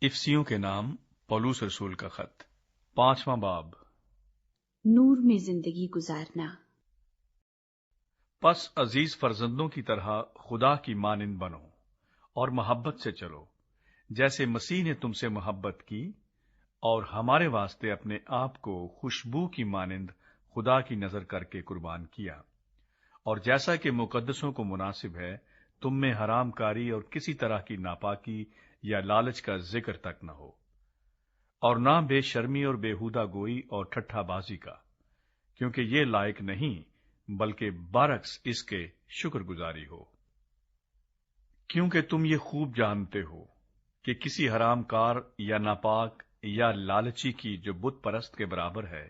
افسیوں کے نام پولوس رسول کا خط 5واں باب۔ نور میں زندگی گزارنا۔ پس عزیز فرزندوں کی طرح خدا کی مانند بنو اور محبت سے چلو، جیسے مسیح نے تم سے محبت کی اور ہمارے واسطے اپنے آپ کو خوشبو کی مانند خدا کی نظر کر کے قربان کیا، اور جیسا کہ مقدسوں کو مناسب ہے تم میں حرام کاری اور کسی طرح کی ناپاکی یا لالچ کا ذکر تک نہ ہو، اور نہ بے شرمی اور بےہودہ گوئی اور ٹھٹھا بازی کا، کیونکہ یہ لائق نہیں بلکہ برعکس اس کے شکر گزاری ہو۔ کیونکہ تم یہ خوب جانتے ہو کہ کسی حرام کار یا ناپاک یا لالچی کی جو بت پرست کے برابر ہے،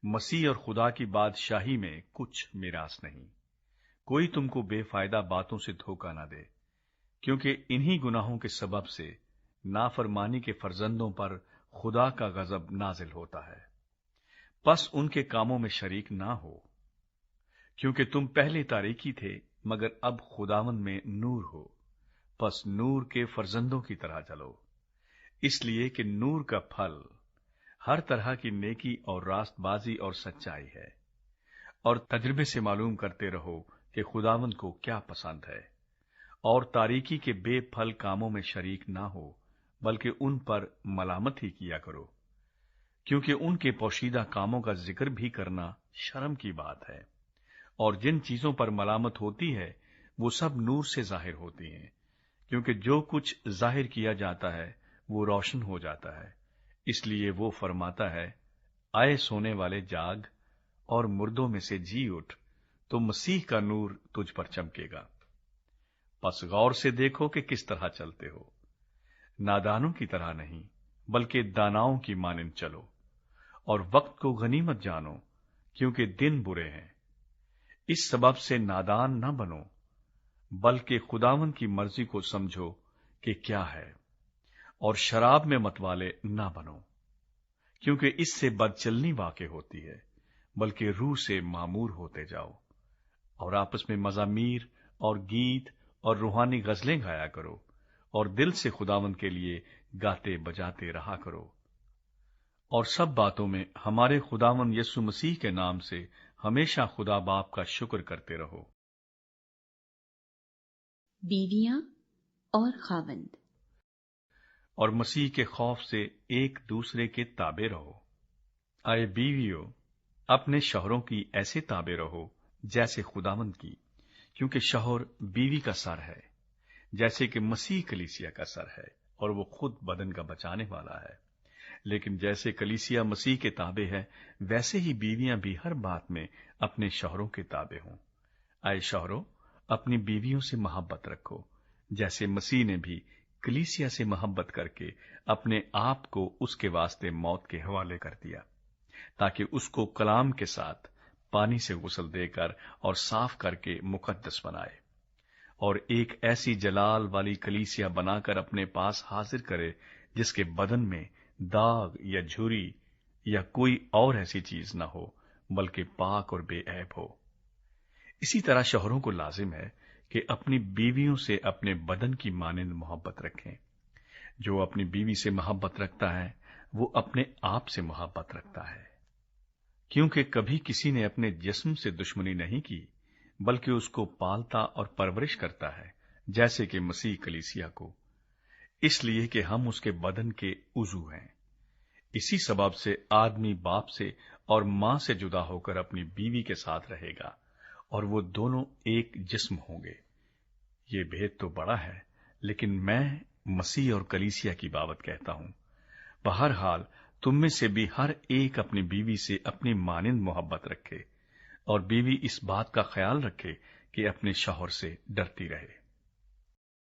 مسیح اور خدا کی بادشاہی میں کچھ میراث نہیں۔ کوئی تم کو بے فائدہ باتوں سے دھوکہ نہ دے، کیونکہ انہی گناہوں کے سبب سے نافرمانی کے فرزندوں پر خدا کا غضب نازل ہوتا ہے۔ پس ان کے کاموں میں شریک نہ ہو، کیونکہ تم پہلے تاریکی تھے مگر اب خداوند میں نور ہو، پس نور کے فرزندوں کی طرح چلو، اس لیے کہ نور کا پھل ہر طرح کی نیکی اور راست بازی اور سچائی ہے، اور تجربے سے معلوم کرتے رہو کہ خداوند کو کیا پسند ہے، اور تاریکی کے بے پھل کاموں میں شریک نہ ہو بلکہ ان پر ملامت ہی کیا کرو، کیونکہ ان کے پوشیدہ کاموں کا ذکر بھی کرنا شرم کی بات ہے، اور جن چیزوں پر ملامت ہوتی ہے وہ سب نور سے ظاہر ہوتی ہیں، کیونکہ جو کچھ ظاہر کیا جاتا ہے وہ روشن ہو جاتا ہے۔ اس لیے وہ فرماتا ہے، آئے سونے والے جاگ اور مردوں میں سے جی اٹھ، تو مسیح کا نور تجھ پر چمکے گا۔ پس غور سے دیکھو کہ کس طرح چلتے ہو، نادانوں کی طرح نہیں بلکہ داناؤں کی مانند چلو، اور وقت کو غنیمت جانو کیونکہ دن برے ہیں۔ اس سبب سے نادان نہ بنو بلکہ خداوند کی مرضی کو سمجھو کہ کیا ہے، اور شراب میں متوالے نہ بنو، کیونکہ اس سے بدچلنی واقع ہوتی ہے، بلکہ روح سے معمور ہوتے جاؤ، اور آپس میں مزامیر اور گیت اور روحانی غزلیں گایا کرو، اور دل سے خداوند کے لیے گاتے بجاتے رہا کرو، اور سب باتوں میں ہمارے خداوند یسوع مسیح کے نام سے ہمیشہ خدا باپ کا شکر کرتے رہو۔ بیویاں اور خاوند۔ اور مسیح کے خوف سے ایک دوسرے کے تابع رہو۔ اے بیویو، اپنے شوہروں کی ایسے تابع رہو جیسے خداوند کی، کیونکہ شوہر بیوی کا سر ہے، جیسے کہ مسیح کلیسیا کا سر ہے، اور وہ خود بدن کا بچانے والا ہے۔ لیکن جیسے کلیسیا مسیح کے تابع ہے، ویسے ہی بیویاں بھی ہر بات میں اپنے شوہروں کے تابع ہوں۔ اے شوہروں، اپنی بیویوں سے محبت رکھو، جیسے مسیح نے بھی کلیسیا سے محبت کر کے اپنے آپ کو اس کے واسطے موت کے حوالے کر دیا، تاکہ اس کو کلام کے ساتھ پانی سے غسل دے کر اور صاف کر کے مقدس بنائے، اور ایک ایسی جلال والی کلیسیا بنا کر اپنے پاس حاضر کرے جس کے بدن میں داغ یا جھری یا کوئی اور ایسی چیز نہ ہو بلکہ پاک اور بے عیب ہو۔ اسی طرح شوہروں کو لازم ہے کہ اپنی بیویوں سے اپنے بدن کی مانند محبت رکھیں۔ جو اپنی بیوی سے محبت رکھتا ہے وہ اپنے آپ سے محبت رکھتا ہے، کیونکہ کبھی کسی نے اپنے جسم سے دشمنی نہیں کی بلکہ اس کو پالتا اور پرورش کرتا ہے، جیسے کہ مسیح کلیسیا کو، اس لیے کہ ہم اس کے بدن کے عضو ہیں۔ اسی سبب سے آدمی باپ سے اور ماں سے جدا ہو کر اپنی بیوی کے ساتھ رہے گا، اور وہ دونوں ایک جسم ہوں گے۔ یہ بھید تو بڑا ہے، لیکن میں مسیح اور کلیسیا کی بابت کہتا ہوں۔ بہرحال تم میں سے بھی ہر ایک اپنی بیوی سے اپنی مانند محبت رکھے، اور بیوی اس بات کا خیال رکھے کہ اپنے شوہر سے ڈرتی رہے۔